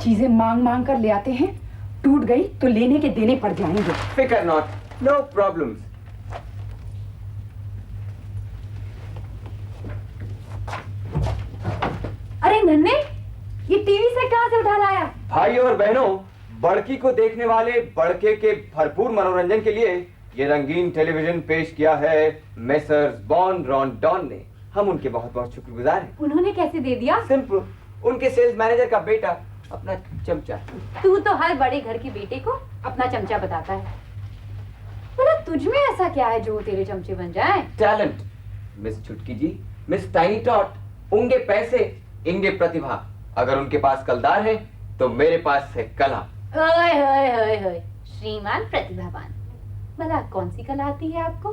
चीजें मांग मांग कर ले आते हैं, टूट गई तो लेने के देने पड़ जाएंगे। फिकर नॉट, नो प्रॉब्लम्स। अरे नन्हे, ये टीवी से कहां से उठा लाया? भाइयों और बहनों, बड़की को देखने वाले बड़के के भरपूर मनोरंजन के लिए ये रंगीन टेलीविजन पेश किया है मेसर्स बॉन रॉन डॉन ने। हम उनके बहुत बहुत शुक्रगुजार हैं। उन्होंने कैसे दे दिया? सिंपल, उनके सेल्स मैनेजर का बेटा, अपना चमचा। तू तो हर बड़े घर के बेटे को अपना चमचा बताता है। बोला तुझ में ऐसा क्या है जो तेरे चमचे बन जाए? टैलेंट मिस छुटकी जी, मिस टाइनी टॉट। उंगे पैसे, इंगे प्रतिभा। अगर उनके पास कलदार है तो मेरे पास है कला। ओए होए होए होए, श्रीमान प्रतिभावान। भला कौन सी कला आती है आपको?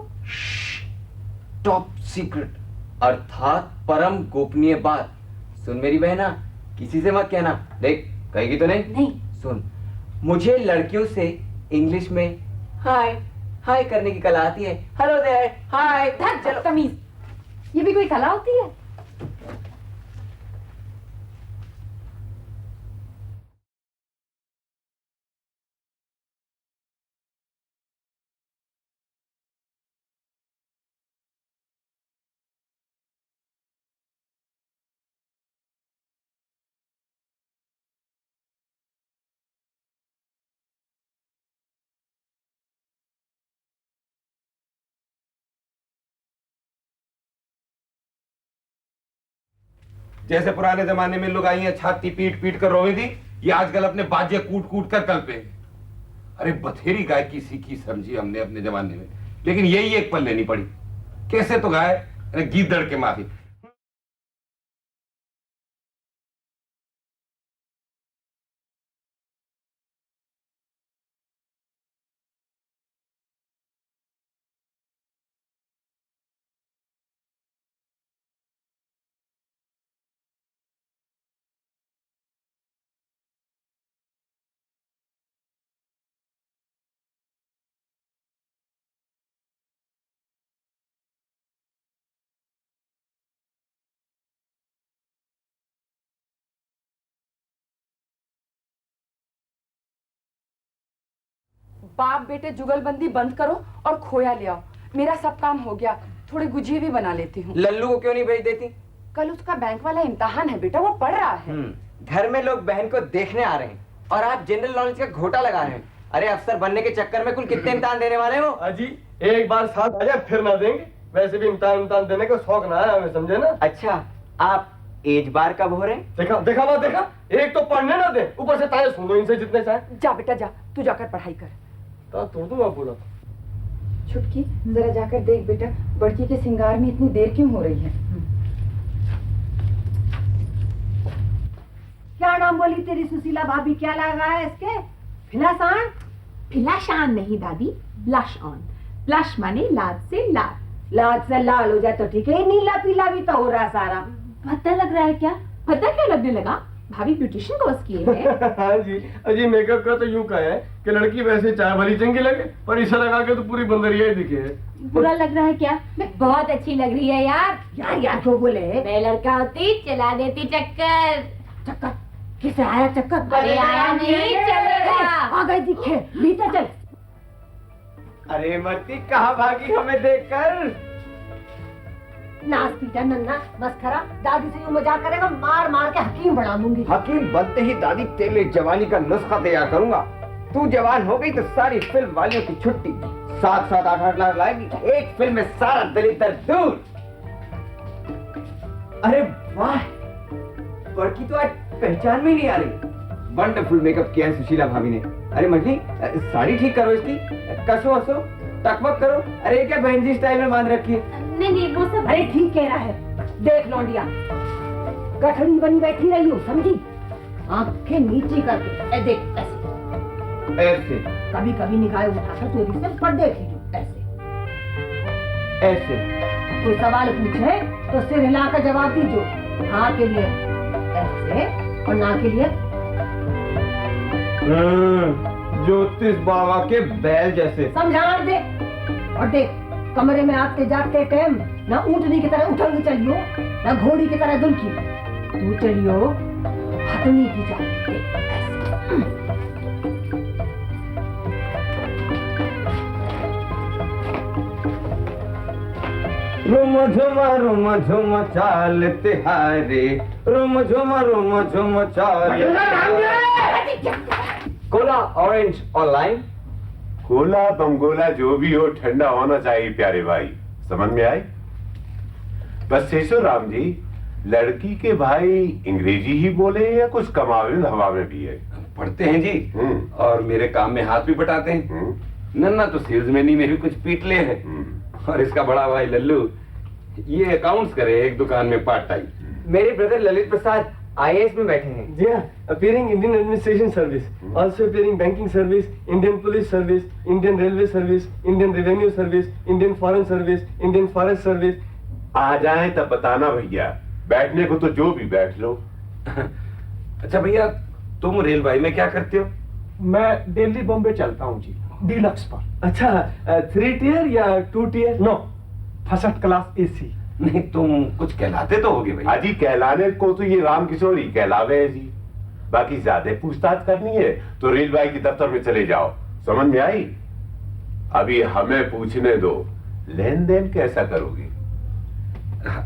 टॉप सीक्रेट, अर्थात परम गोपनीय बात। सुन मेरी बहना, किसी से मत कहना। देख, कहेगी तो नहीं? नहीं। सुन, मुझे लड़कियों से इंग्लिश में हाय हाय करने की कला आती है। हेलो देयर, हाय। चलो तमीज, ये भी कोई कला होती है? जैसे पुराने जमाने में लोग आई हैं छाती पीट पीट कर रोई थी, ये आजकल अपने बाजे कूट कूट कर कल पे। अरे बथेरी गायकी सीखी समझी हमने अपने जमाने में, लेकिन यही एक पल लेनी पड़ी। कैसे तो गाय गीदड़ के माफी। बाप बेटे जुगलबंदी बंद करो और खोया ले आओ। मेरा सब काम हो गया, थोड़े गुजिये भी बना लेती हूँ। लल्लू को क्यों नहीं भेज देती? कल उसका बैंक वाला इम्तिहान है बेटा, वो पढ़ रहा है। घर में लोग बहन को देखने आ रहे हैं और आप जनरल नॉलेज का घोटा लगा रहे हैं। अरे अफसर बनने के चक्कर में कुल कितने इम्तिहान देने वाले हो? अजी एक बार साथ आ जाए फिर ना देंगे। वैसे भी इम्तिहान देने का शौक ना है हमें, समझे ना? अच्छा, आप एज बार कब हो रहे हैं? देखा देखा बात देखा, एक तो पढ़ने ना दे, ऊपर से ताए सुनो इनसे जितने चाहे। जा बेटा जा, तू जाकर पढ़ाई कर। तोड़ दूंगा पूरा। छुटकी जरा जाकर देख बेटा, बड़की के सिंगार में इतनी देर क्यों हो रही है? क्या नाम बोली तेरी सुशीला भाभी? क्या लगा है इसके? फिलासान? फिलाशान नहीं दादी, ब्लश ऑन। ब्लश माने लाल से लाल। लाल से लाल हो जाए तो ठीक है, नीला पीला भी तो हो रहा सारा। भद्दा लग रहा है क्या? भद्दा क्या लगने लगा? भाभी ब्यूटिशियन कोर्स किए हैं। हाँ जी, अजी मेकअप का तो यूं का है कि लड़की वैसे चाय भली चंगी लगे, पर इसे लगा के तो पूरी बंदरिया ही दिखे है। बुरा लग रहा है क्या? बहुत अच्छी लग रही है यार। यार यार क्यों बोले? मैं लड़का होती चला देती चक्कर। चक्कर? किसे आया चक्कर? अरे आया नहीं, चलेगा। आ गए दिखे, भीतर चल। अरे मरती, कहाँ भागी हमें देखकर? नाच पीटा नन्ना मस्खरा, दादी से यूं मजाक करेगा, मार मार के हकीम बना दूंगी। हकीम बनते ही दादी तेरे लिए जवानी का नुस्खा तैयार करूंगा। तू जवान हो गई तो सारी फिल्म वालियों की छुट्टी, 7-7 8-8 लाख लाएगी, एक फिल्म में सारा दलितर दूर। अरे वाह, बड़की तो आज पहचान में नहीं आ रही। वंडरफुल मेकअप किया है सुशीला भाभी ने। अरे मंडली, साड़ी ठीक करो इसकी, कसो हसो, टकमक करो। अरे क्या बहन जी स्टाइल में बांध रखी है? नहीं नहीं, वो सब अरे ठीक कह रहा है। देख लौंडिया, गठड़ी बनी बैठी रही हो, समझी? आंखें नीचे करके देख, ऐसे ऐसे कभी कभी निगाहें उठाकर चोरी से पर देख लीजिए, ऐसे ऐसे। कोई सवाल पूछे तो सिर हिलाकर जवाब दीजिए। हाँ के लिए ऐसे और ना के लिए ज्योतिष बाबा के बैल जैसे। समझा दे। और देख, कमरे में आते जाते टाइम ना ऊँटनी की तरह उठंग चलियो, ना घोड़ी की तरह दुलकी। तू चलियो कटनी की जाती है। रुम झुम चाल तिहारे, रुम झुम चाल। कोला, ऑरेंज और लाइम। कोला बमगोला जो भी हो, ठंडा होना चाहिए प्यारे भाई, समझ में आई? बस शेषो राम जी, लड़की के भाई अंग्रेजी ही बोले या कुछ कमावे हवा में भी है? पढ़ते हैं जी, और मेरे काम में हाथ भी बटाते हैं। नन्ना तो सेल्समैनी में भी कुछ पीट ले है, और इसका बड़ा भाई लल्लू ये अकाउंट्स करे एक दुकान में पार्ट टाइम। मेरे ब्रदर ललित प्रसाद आईएएस में बैठे हैं। जी हाँ, appearing Indian administration service, also appearing banking service, Indian police service, Indian railway service, Indian revenue service, Indian foreign service, Indian forest service. आ जाए तब बताना भैया, बैठने को तो जो भी बैठ लो। अच्छा भैया, तुम रेलवे में क्या करते हो? मैं दिल्ली बॉम्बे चलता हूँ जी, डीलक्स पर। अच्छा, 3 टियर या 2 tier? No, first class AC. नहीं, तुम कुछ कहलाते तो होगे भैया। हाजी कहलाने को तो ये राम किशोर ही कहलावे है जी, बाकी ज्यादा पूछताछ करनी है तो रेलवे के दफ्तर में चले जाओ, समझ में आई? अभी हमें पूछने दो, लेन देन कैसा करोगे?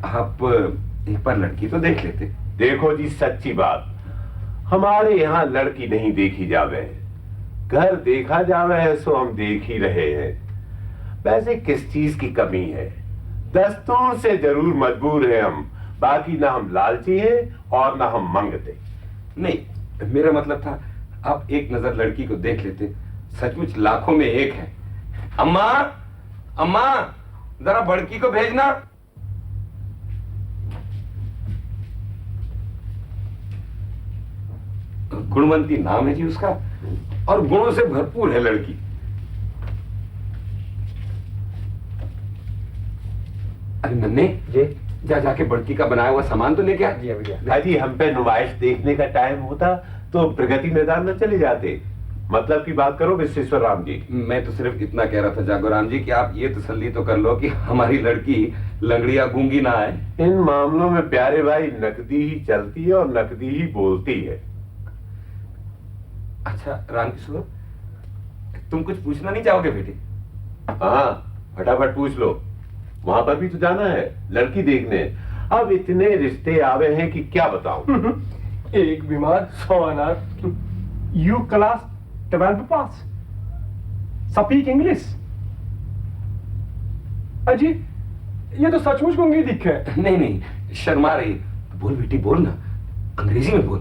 आप एक बार लड़की तो देख लेते। देखो जी, सच्ची बात, हमारे यहाँ लड़की नहीं देखी जावे, घर देखा जावे है, सो हम देख ही रहे हैं। वैसे किस चीज की कमी है? दस्तूर से जरूर मजबूर है हम, बाकी ना हम लालची हैं और ना हम मंगते। नहीं, मेरा मतलब था आप एक नजर लड़की को देख लेते, सचमुच लाखों में एक है। अम्मा, अम्मा, जरा बड़की को भेजना। गुणवंती नाम है जी उसका, और गुणों से भरपूर है लड़की। अरे नन्हे जी, जाके बड़की का बनाया हुआ सामान तो लेके आ। जी भैया। हाजी, हम पे नुमाइश देखने का टाइम होता तो प्रगति मैदान में चले जाते। मतलब की बात करो विश्वेश्वर राम जी। मैं तो सिर्फ इतना कह रहा था जागोराम जी कि आप ये तसल्ली तो कर लो कि हमारी लड़की लंगड़िया गूंगी ना आए। इन मामलों में प्यारे भाई नकदी ही चलती है और नकदी ही बोलती है। अच्छा राम किशोर, तुम कुछ पूछना नहीं चाहोगे बेटे? हाँ, फटाफट पूछ लो, वहां पर भी तो जाना है लड़की देखने। अब इतने रिश्ते आवे हैं कि क्या बताऊं। एक बीमार 100 अनार। You class 12 pass, speak English. अजी, ये तो सचमुच गूंगी दिखे। नहीं नहीं, शर्मा रही। बोल बेटी, बोल ना, अंग्रेजी में बोल।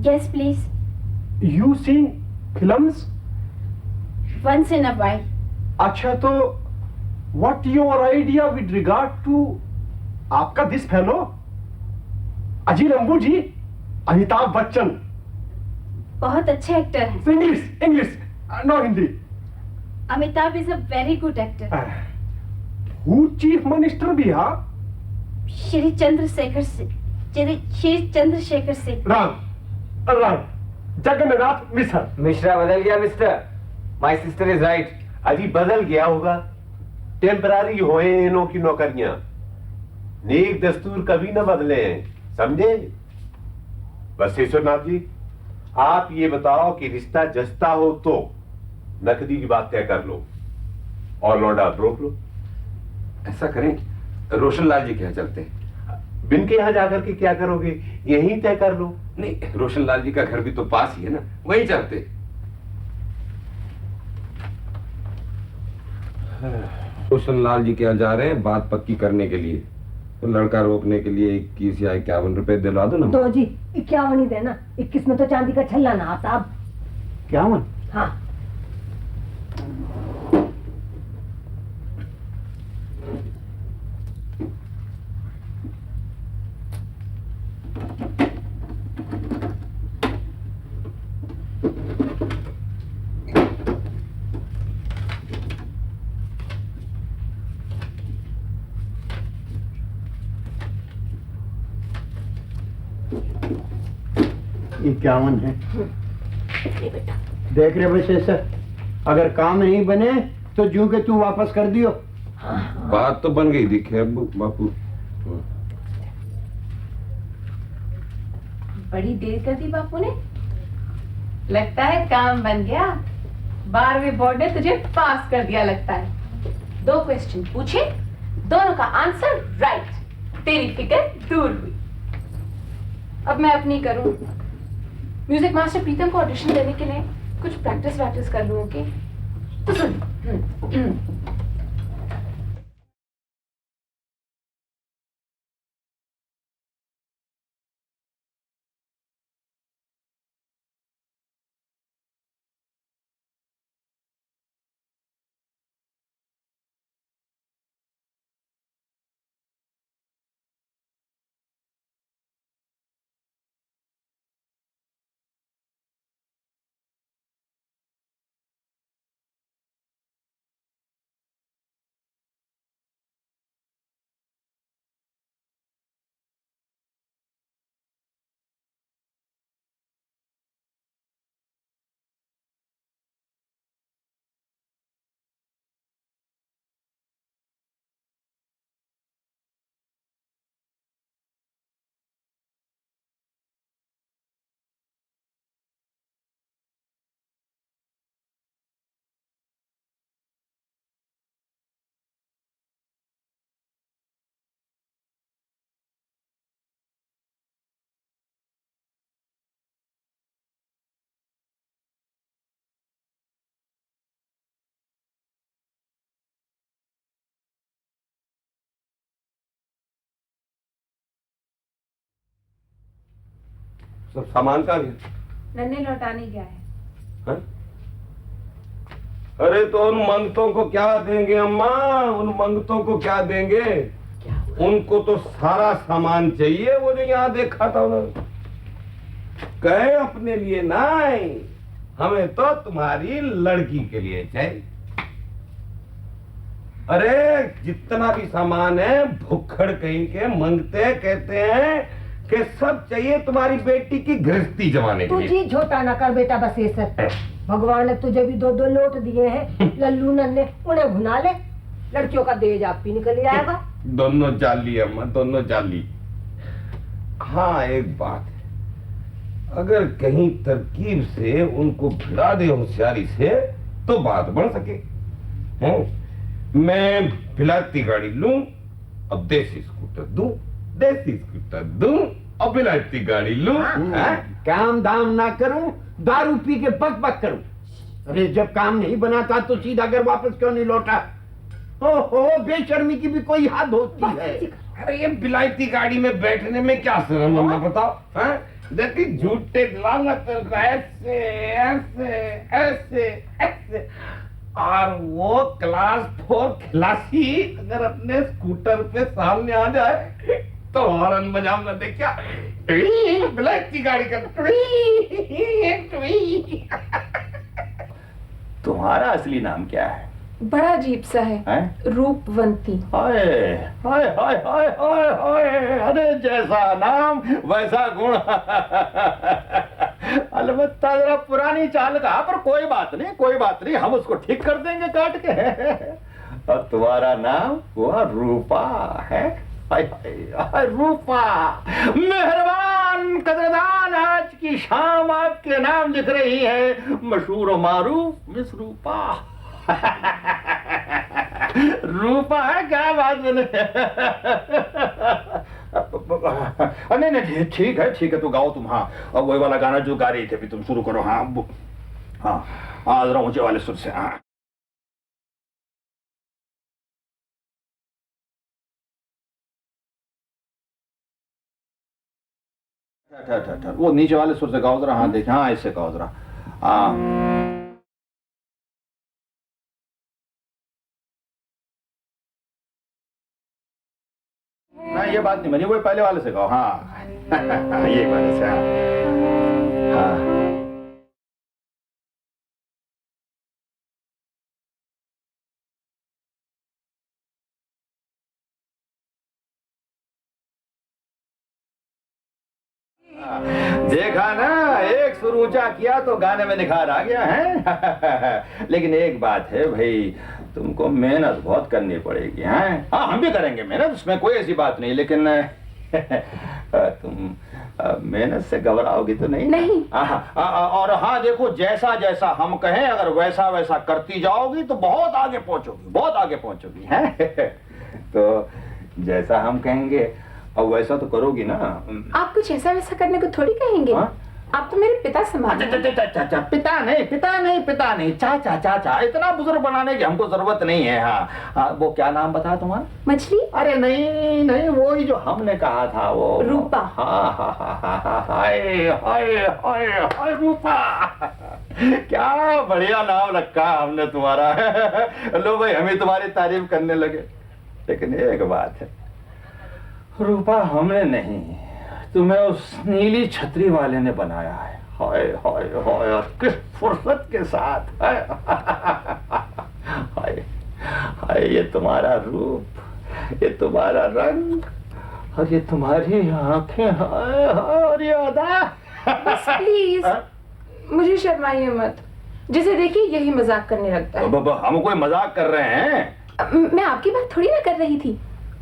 Yes, please. You seen films? Once in a while. अच्छा, तो what your idea with regard to आपका दिस फेलो अजी लंबू जी, अमिताभ बच्चन? बहुत अच्छे एक्टर हैं। English English, no Hindi. Amitabh is a very good actor. Who chief minister भी? हाँ, श्री चंद्रशेखर से। राम जगन्नाथ मिश्र। मिश्रा बदल गया mister. My sister is right. अजी बदल गया होगा, टेम्परारी होए इनों की नौकरियां, नेक दस्तूर कभी न बदले हैं, समझे? वशिष्ठनाथ जी, आप ये बताओ कि रिश्ता जचता हो तो नकदी की बात तय कर लो और लौंडा रोक लो। ऐसा करें, रोशनलाल जी के यहाँ चलते हैं। बिन के यहाँ जाकर के क्या करोगे, यहीं तय कर लो। नहीं, रोशनलाल जी का घर भी तो पास ही है ना, वहीं चलते। रोशनलाल जी के यहाँ जा रहे हैं बात पक्की करने के लिए, तो लड़का रोकने के लिए 21 या 51 रुपए दिलवा दो ना। तो जी 51 ही देना, 21 में तो चांदी का छल्ला ना आता। अब 51? हाँ। इक्यावन है। देख रहे वैसे, अगर काम नहीं बने तो जूं के तू वापस कर दियो। बात तो बन गई दिखे अब बापू। बड़ी देर कर दी बापू ने। लगता है काम बन गया। 12वीं बोर्ड ने तुझे पास कर दिया लगता है। 2 क्वेश्चन पूछे, दोनों का आंसर राइट। तेरी फिक्र दूर हुई। अब मैं अपनी करूं। म्यूजिक मास्टर प्रीतम को ऑडिशन देने के लिए कुछ प्रैक्टिस कर लूं। ओके तो सुन। सब सामान का भी नन्हे लौटाने गया है। है? अरे तो उन मंगतों को क्या देंगे अम्मा? उन मंगतों को क्या देंगे? उनको तो सारा सामान चाहिए। वो जो यहाँ देखा था उन्होंने, कहे अपने लिए नहीं, हमें तो तुम्हारी लड़की के लिए चाहिए। अरे जितना भी सामान है भुक्खड़ कहीं के मंगते कहते हैं कि सब चाहिए तुम्हारी बेटी की गृहस्थी जमाने के लिए। तुझी झोटा ना कर बेटा, बस ये सर। भगवान ने तुझे भी 2-2 लोट दिए हैं, लल्लू नन्हे, उन्हें भुना ले। लड़कियों का देज आप भी निकल जाएगा। दोनों जाली अम्मा, दोनों जाली। हाँ एक बात है, अगर कहीं तरकीब से उनको भिड़ा दे होशियारी से तो बात बढ़ सके। हैं? मैं बिलाती गाड़ी लूं अब देसी स्कूटर दूं, देसी स्कूटर दूं और बिलाती गाड़ी लूं। काम दाम ना करूं, दारू पी के पक पक करूं। अरे जब काम नहीं बनाता तो सीधा घर वापस क्यों नहीं लौटा? ओहो, बेशर्मी की भी कोई हद होती है। अरे ये बिलायती गाड़ी में बैठने में क्या शर्म अम्मा बताओ? हैं? देखिए झूठे लानत ऐसे ऐसे ऐसे ऐसे, और वो क्लास 4 खिलासी अगर अपने स्कूटर पे सामने आ जाए तो हॉर्न बजाऊं ना, देख क्या ब्लैक की गाड़ी का। तुम्हारा असली नाम क्या है? बड़ा अजीब सा है, रूपवंती। हाय हाय हाय हाय हाय हाय, अरे जैसा नाम वैसा गुण। अलबत्ता जरा पुरानी चाल का, पर कोई बात नहीं, कोई बात नहीं, हम उसको ठीक कर देंगे काट के। और तुम्हारा नाम हुआ रूपा है। हाय हाय रूपा, मेहरबान कदरदान, आज की शाम आपके नाम लिख रही है मशहूर और मारूफ मिस रूपा। रूपा है, क्या बात बने। नहीं नहीं ठीक है तो गाओ तुम। हाँ और वही वाला गाना जो गा रही थे, अभी तुम शुरू करो। हाँ हाँ हाँ जरा ऊंचे वाले सुर से। हाँ ठहर, वो नीचे वाले सुर से गाओ जरा। हाँ देख, हाँ ऐसे गाओ जरा। हाँ ना, ये बात नहीं बनी, वो पहले वाले से गाओ। हाँ ये वाले से। हाँ देखा ना, एक सुर ऊंचा किया तो गाने में निखार आ गया है। लेकिन एक बात है भाई, तुमको मेहनत बहुत करनी पड़ेगी। हैं? हाँ हम भी करेंगे मेहनत, उसमें कोई ऐसी बात नहीं, लेकिन तुम मेहनत से घबराओगी तो नहीं? नहीं। और हाँ देखो, जैसा जैसा हम कहें अगर वैसा वैसा करती जाओगी तो बहुत आगे पहुंचोगी, बहुत आगे पहुंचोगी है। तो जैसा हम कहेंगे अब वैसा तो करोगी ना? आप कुछ ऐसा वैसा करने को थोड़ी कहेंगे। हाँ? आप तो मेरे पिता समान हैं। पिता नहीं, चाचा। इतना बुजुर्ग बनाने की हमको जरूरत नहीं है। हाँ, वो क्या नाम बताया तुम्हारा? मछली? अरे नहीं, वो ही जो हमने कहा था वो रूपा। हाँ, हाय रूपा। क्या बढ़िया नाम रखा हमने तुम्हारा। लो भाई, हम ही तुम्हारी तारीफ करने लगे। लेकिन एक बात है, रूपा हमने नहीं, तुम्हें उस नीली छतरी वाले ने बनाया है। हाय हाय हाय, और किस फुर्सत के साथ। हाय हाय, ये तुम्हारा रूप, ये तुम्हारा रंग, और ये तुम्हारी आंखें, हाय हाय, और ये अदा। बस प्लीज मुझे शर्माइए मत। जिसे देखिए यही मजाक करने लगता है। हम कोई मजाक कर रहे हैं? मैं आपकी बात थोड़ी ना कर रही थी।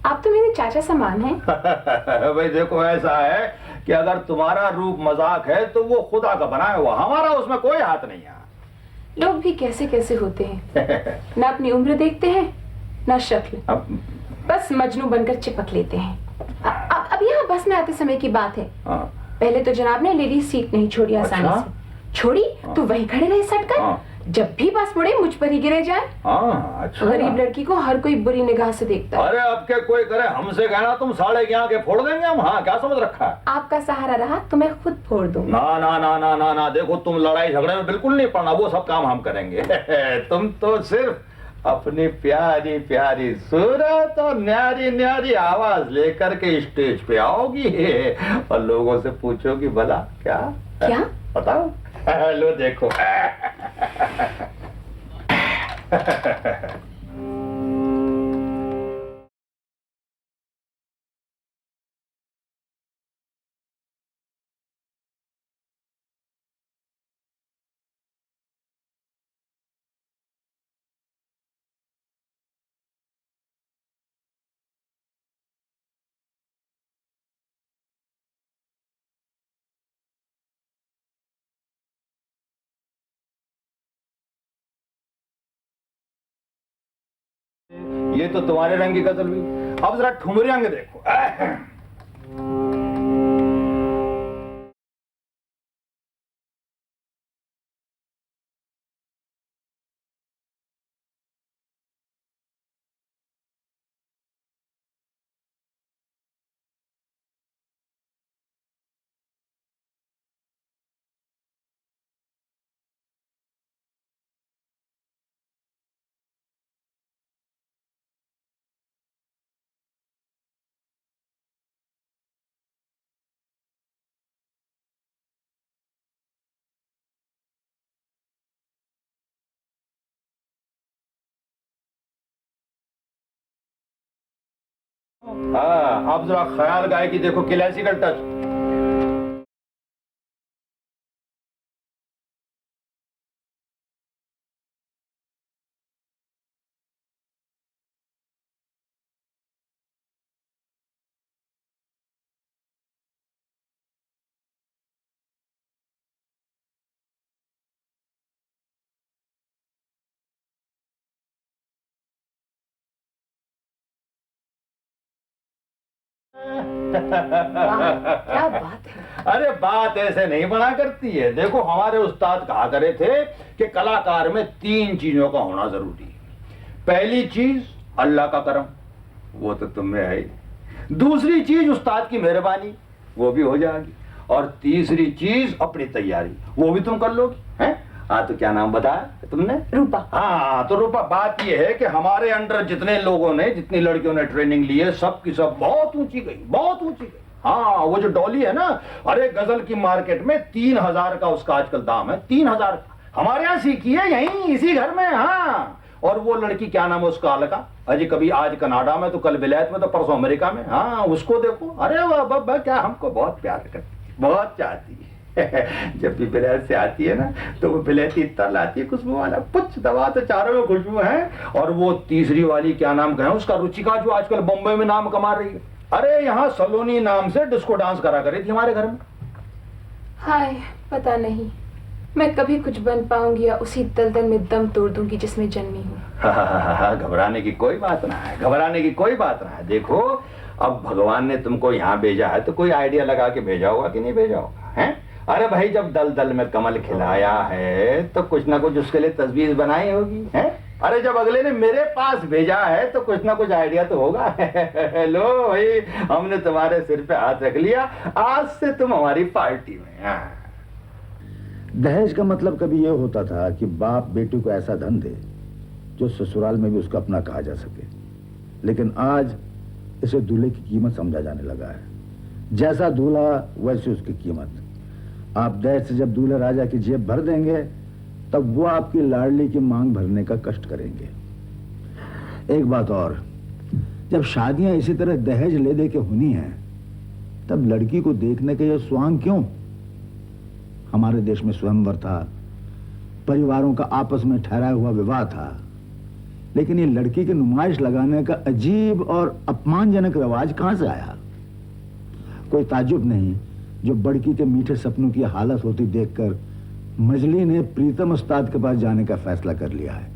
आप तो मेरे चाचा समान हैं। भाई देखो, ऐसा है कि अगर तुम्हारा रूप मजाक है तो वो खुदा का बनाया हुआ, हमारा उसमें कोई हाथ नहीं है। लोग भी कैसे कैसे होते हैं, ना अपनी उम्र देखते हैं ना शक्ल, बस मजनू बनकर चिपक लेते हैं। अब यहाँ बस में आते समय की बात है। पहले तो जनाब ने लेडीज सीट नहीं छोड़ी आसानी से। छोड़ी तो वहीं खड़े रहे सटकर। जब भी बस मुड़े मुझ पर ही गिरे जाए। अच्छा। गरीब लड़की को हर कोई बुरी निगाह से देखता है। अरे अब के कोई करे, हमसे कहना तुम 11.5 के फोड़ देंगे हम। हाँ, क्या समझ रखा है? आपका सहारा रहा तो मैं खुद फोड़ दूंगी। ना ना ना ना ना ना, देखो तुम लड़ाई झगड़े में बिल्कुल नहीं पड़ना, वो सब काम हम करेंगे। तुम तो सिर्फ अपनी प्यारी प्यारी सूरत और न्यारी न्यारी आवाज लेकर के स्टेज पे आओगी और लोगों से पूछोगी भला क्या क्या बताओ। लो देखो। ये तो तुम्हारे रंग की गजल हुई, अब जरा ठुमरी रंग देखो। हाँ, अब जरा ख्याल गाय की देखो, क्लासिकल टच। क्या बात है। अरे बात ऐसे नहीं बना करती है। देखो, हमारे उस्ताद कहा करे थे कि कलाकार में 3 चीजों का होना जरूरी है। पहली चीज अल्लाह का करम, वो तो तुम में है। दूसरी चीज उस्ताद की मेहरबानी, वो भी हो जाएगी। और तीसरी चीज अपनी तैयारी, वो भी तुम कर लोगी। हैं? हाँ, तो क्या नाम बताया तुमने? रूपा। हाँ, तो रूपा, बात ये है कि हमारे अंडर जितने लोगों ने, जितनी लड़कियों ने ट्रेनिंग ली है, सब की सब बहुत ऊंची गई, बहुत ऊंची गई। हाँ, वो जो डॉली है ना, अरे गजल की मार्केट में 3000 का उसका आजकल दाम है। 3000 का। हमारे यहाँ सीखी है, यहीं इसी घर में। हाँ, और वो लड़की क्या नाम है उसका, अलका, अजी कभी आज कनाडा में तो कल विलायत में तो परसों अमेरिका में। हाँ, उसको देखो। अरे वाह, क्या हमको बहुत प्यार करती, बहुत चाहती है। जब भी विलायत से आती है ना, तो वो विलायती इतना लाती है खुशबू वाला, कुछ दवा तो चारों में खुशबू है। और वो तीसरी वाली क्या नाम कहें उसका, रुचिका, जो आजकल बम्बई में नाम कमा रही है। अरे यहाँ सलोनी नाम से डिस्को डांस करा करी थी हमारे घर में। हाय, पता नहीं मैं कभी कुछ बन पाऊंगी या उसी दलदल में दम तोड़ दूंगी जिसमें जन्मी हूँ। घबराने की कोई बात ना है, घबराने की कोई बात ना है। देखो अब भगवान ने तुमको यहाँ भेजा है तो कोई आइडिया लगा के भेजा होगा कि नहीं भेजा होगा, हैं? अरे भाई जब दलदल में कमल खिलाया है तो कुछ ना कुछ उसके लिए तस्वीर बनाई होगी, हैं? अरे जब अगले ने मेरे पास भेजा है तो कुछ ना कुछ आइडिया तो होगा। लो भाई, हमने तुम्हारे सिर पे हाथ रख लिया, आज से तुम हमारी पार्टी में। हाँ। दहेज का मतलब कभी यह होता था कि बाप बेटी को ऐसा धन दे जो ससुराल में भी उसका अपना कहा जा सके, लेकिन आज इसे दूल्हे की कीमत समझा जाने लगा है। जैसा दूल्हा वैसी उसकी कीमत। आप दहेज से जब दूल्हे राजा की जेब भर देंगे तब वो आपकी लाडली की मांग भरने का कष्ट करेंगे। एक बात और, जब शादियां इसी तरह दहेज ले दे के होनी है तब लड़की को देखने के ये स्वांग क्यों? हमारे देश में स्वयंवर था, परिवारों का आपस में ठहराया हुआ विवाह था, लेकिन ये लड़की की नुमाइश लगाने का अजीब और अपमानजनक रिवाज कहां से आया? कोई ताज्जुब नहीं जो बड़की के मीठे सपनों की हालत होती देखकर मजली ने प्रीतम उस्ताद के पास जाने का फैसला कर लिया है।